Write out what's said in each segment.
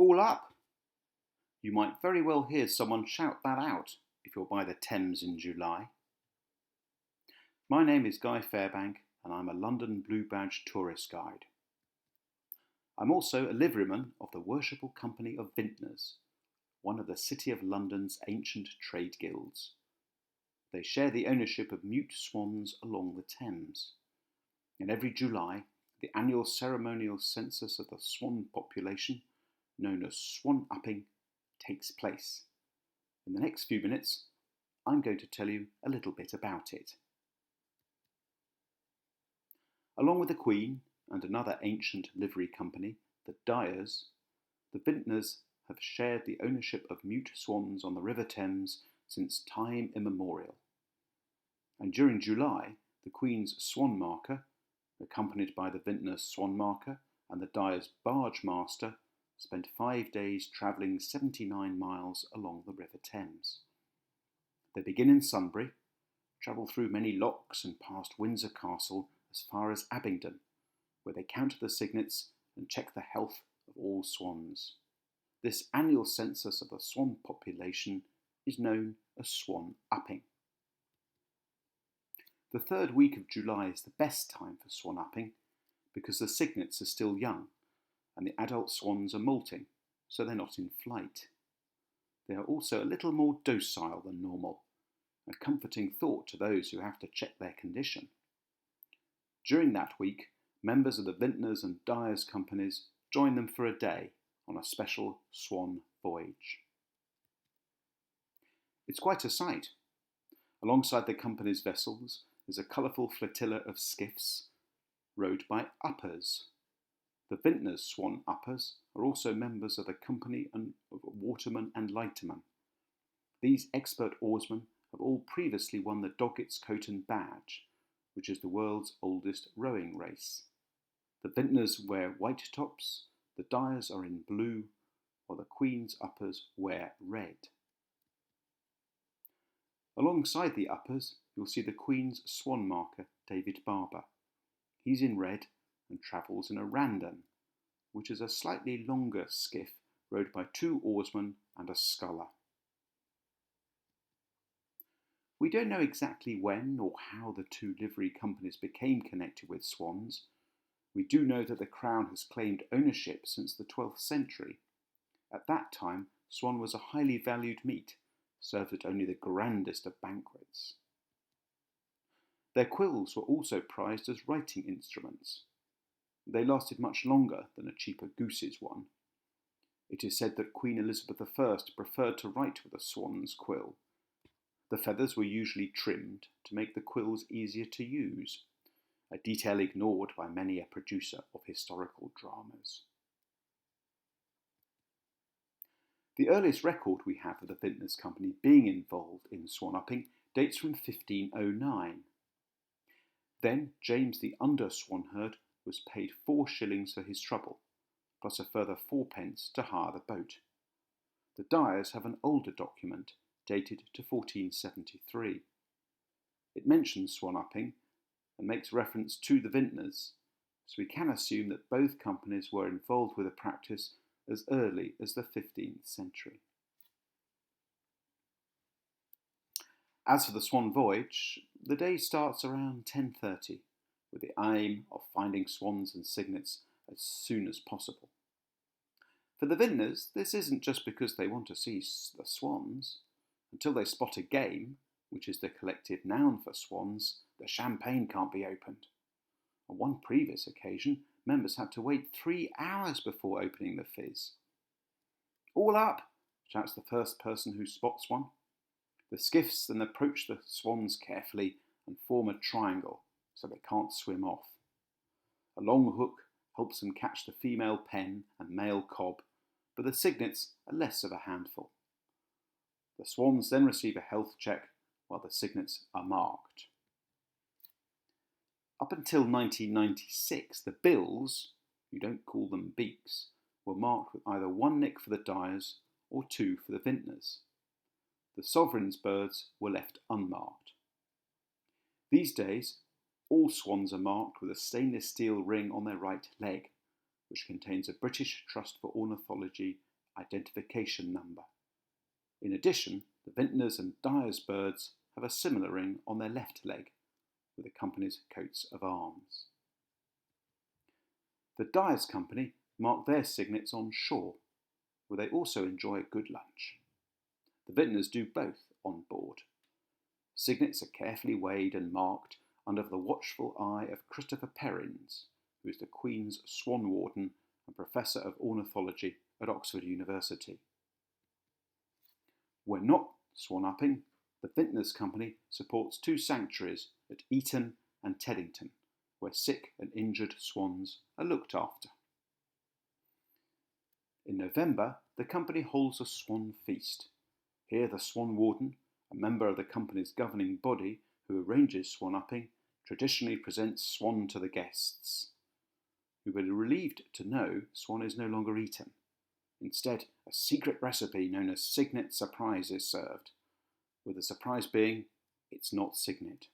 All up! You might very well hear someone shout that out if you're by the Thames in July. My name is Guy Fairbank and I'm a London Blue Badge tourist guide. I'm also a liveryman of the Worshipful Company of Vintners, one of the City of London's ancient trade guilds. They share the ownership of mute swans along the Thames. And every July, the annual ceremonial census of the swan population, known as Swan Upping, takes place. In the next few minutes, I'm going to tell you a little bit about it. Along with the Queen and another ancient livery company, the Dyers, the Vintners have shared the ownership of mute swans on the River Thames since time immemorial. And during July, the Queen's Swan Marker, accompanied by the Vintners Swan Marker and the Dyers Barge Master, spent 5 days travelling 79 miles along the River Thames. They begin in Sunbury, travel through many locks and past Windsor Castle as far as Abingdon, where they count the cygnets and check the health of all swans. This annual census of the swan population is known as Swan Upping. The third week of July is the best time for swan upping because the cygnets are still young and the adult swans are molting, so they're not in flight. They are also a little more docile than normal, a comforting thought to those who have to check their condition. During that week, members of the Vintners and Dyers companies join them for a day on a special swan voyage. It's quite a sight. Alongside the company's vessels is a colourful flotilla of skiffs rowed by uppers. The Vintners Swan Uppers are also members of the company of watermen and lightermen. These expert oarsmen have all previously won the Doggett's Coton Badge, which is the world's oldest rowing race. The Vintners wear white tops, the Dyers are in blue, while the Queen's uppers wear red. Alongside the uppers, you'll see the Queen's Swan Marker, David Barber. He's in red and travels in a randan, which is a slightly longer skiff rowed by 2 oarsmen and a sculler. We don't know exactly when or how the 2 livery companies became connected with swans. We do know that the Crown has claimed ownership since the 12th century. At that time, swan was a highly valued meat, served at only the grandest of banquets. Their quills were also prized as writing instruments. They lasted much longer than a cheaper goose's one. It is said that Queen Elizabeth I preferred to write with a swan's quill. The feathers were usually trimmed to make the quills easier to use, a detail ignored by many a producer of historical dramas. The earliest record we have of the Vintners Company being involved in swan upping dates from 1509. Then James the under-swanherd was paid 4 shillings for his trouble, plus a further 4p to hire the boat. The Dyers have an older document dated to 1473. It mentions swan upping and makes reference to the Vintners, so we can assume that both companies were involved with the practice as early as the 15th century. As for the swan voyage, the day starts around 10:30, with the aim of finding swans and cygnets as soon as possible. For the Vintners, this isn't just because they want to see the swans. Until they spot a game, which is the collective noun for swans, the champagne can't be opened. On one previous occasion, members had to wait 3 hours before opening the fizz. "All up!" shouts the first person who spots one. The skiffs then approach the swans carefully and form a triangle so they can't swim off. A long hook helps them catch the female pen and male cob, but the cygnets are less of a handful. The swans then receive a health check while the cygnets are marked. Up until 1996, the bills, you don't call them beaks, were marked with either 1 nick for the Dyers or 2 for the Vintners. The sovereign's birds were left unmarked. These days, all swans are marked with a stainless steel ring on their right leg, which contains a British Trust for Ornithology identification number. In addition, the Vintners and Dyers birds have a similar ring on their left leg with the company's coats of arms. The Dyers Company mark their signets on shore, where they also enjoy a good lunch. The Vintners do both on board. Signets are carefully weighed and marked under the watchful eye of Christopher Perrins, who is the Queen's Swan Warden and Professor of Ornithology at Oxford University. When not swan upping, the Vintners Company supports 2 sanctuaries at Eton and Teddington, where sick and injured swans are looked after. In November, the company holds a swan feast. Here the Swan Warden, a member of the company's governing body who arranges swan upping, traditionally presents swan to the guests. You will be relieved to know swan is no longer eaten. Instead, a secret recipe known as Signet Surprise is served, with the surprise being it's not Signet.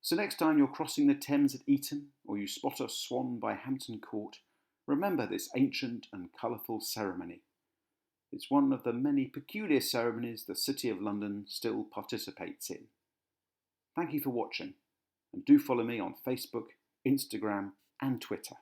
So next time you're crossing the Thames at Eton, or you spot a swan by Hampton Court, remember this ancient and colourful ceremony. It's one of the many peculiar ceremonies the City of London still participates in. Thank you for watching, and do follow me on Facebook, Instagram and Twitter.